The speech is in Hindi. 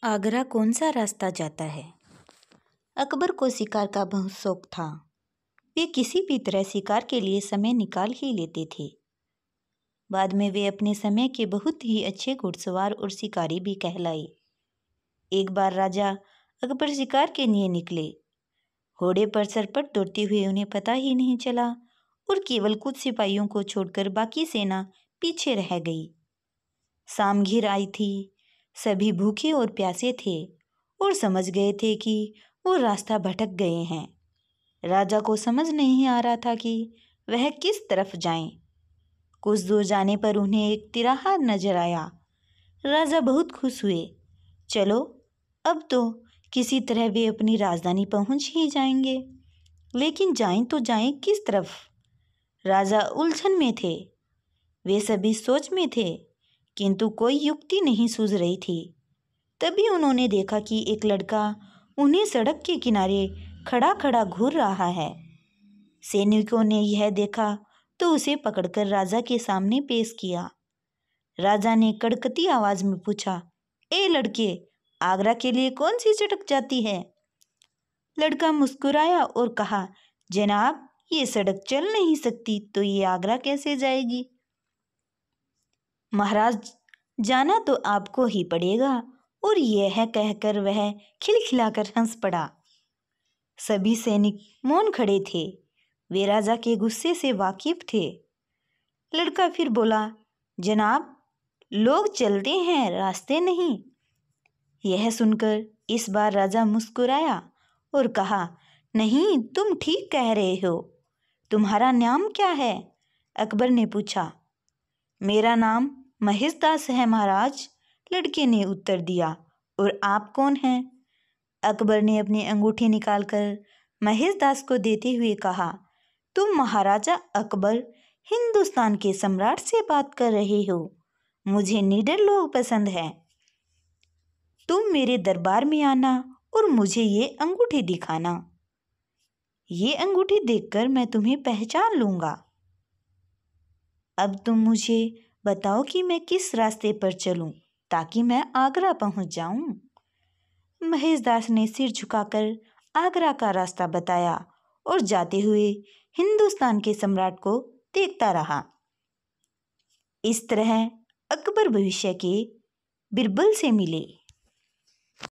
आगरा कौन सा रास्ता जाता है। अकबर को शिकार का बहुत शौक था। वे किसी भी तरह शिकार के लिए समय निकाल ही लेते थे। बाद में वे अपने समय के बहुत ही अच्छे घुड़सवार और शिकारी भी कहलाए। एक बार राजा अकबर शिकार के लिए निकले। घोड़े पर सरपट दौड़ते हुए उन्हें पता ही नहीं चला और केवल कुछ सिपाहियों को छोड़कर बाकी सेना पीछे रह गई। शाम घिर आई थी। सभी भूखे और प्यासे थे और समझ गए थे कि वो रास्ता भटक गए हैं। राजा को समझ नहीं आ रहा था कि वह किस तरफ जाएं। कुछ दूर जाने पर उन्हें एक तिराहा नजर आया। राजा बहुत खुश हुए। चलो, अब तो किसी तरह वे अपनी राजधानी पहुंच ही जाएंगे, लेकिन जाएं तो जाएं किस तरफ। राजा उलझन में थे। वे सभी सोच में थे, किंतु कोई युक्ति नहीं सूझ रही थी। तभी उन्होंने देखा कि एक लड़का उन्हें सड़क के किनारे खड़ा खड़ा घूर रहा है। सैनिकों ने यह देखा तो उसे पकड़कर राजा के सामने पेश किया। राजा ने कड़कती आवाज में पूछा, ए लड़के, आगरा के लिए कौन सी सड़क जाती है। लड़का मुस्कुराया और कहा, जनाब, ये सड़क चल नहीं सकती तो ये आगरा कैसे जाएगी। महाराज, जाना तो आपको ही पड़ेगा। और यह कहकर वह खिलखिलाकर हंस पड़ा। सभी सैनिक मौन खड़े थे। वे राजा के गुस्से से वाकिफ थे। लड़का फिर बोला, जनाब, लोग चलते हैं, रास्ते नहीं। यह सुनकर इस बार राजा मुस्कुराया और कहा, नहीं, तुम ठीक कह रहे हो। तुम्हारा नाम क्या है? अकबर ने पूछा। मेरा नाम महेशदास है महाराज, लड़के ने उत्तर दिया। और आप कौन हैं? अकबर ने अपनी अंगूठी निकालकर महेशदास को देते हुए कहा, तुम महाराजा अकबर, हिंदुस्तान के सम्राट से बात कर रहे हो। मुझे निडर लोग पसंद हैं। तुम मेरे दरबार में आना और मुझे ये अंगूठी दिखाना। ये अंगूठी देखकर मैं तुम्हें पहचान लूंगा। अब तुम मुझे बताओ कि मैं किस रास्ते पर चलूं ताकि मैं आगरा पहुंच जाऊं। महेशदास ने सिर झुकाकर आगरा का रास्ता बताया और जाते हुए हिंदुस्तान के सम्राट को देखता रहा। इस तरह अकबर भविष्य के बिरबल से मिले।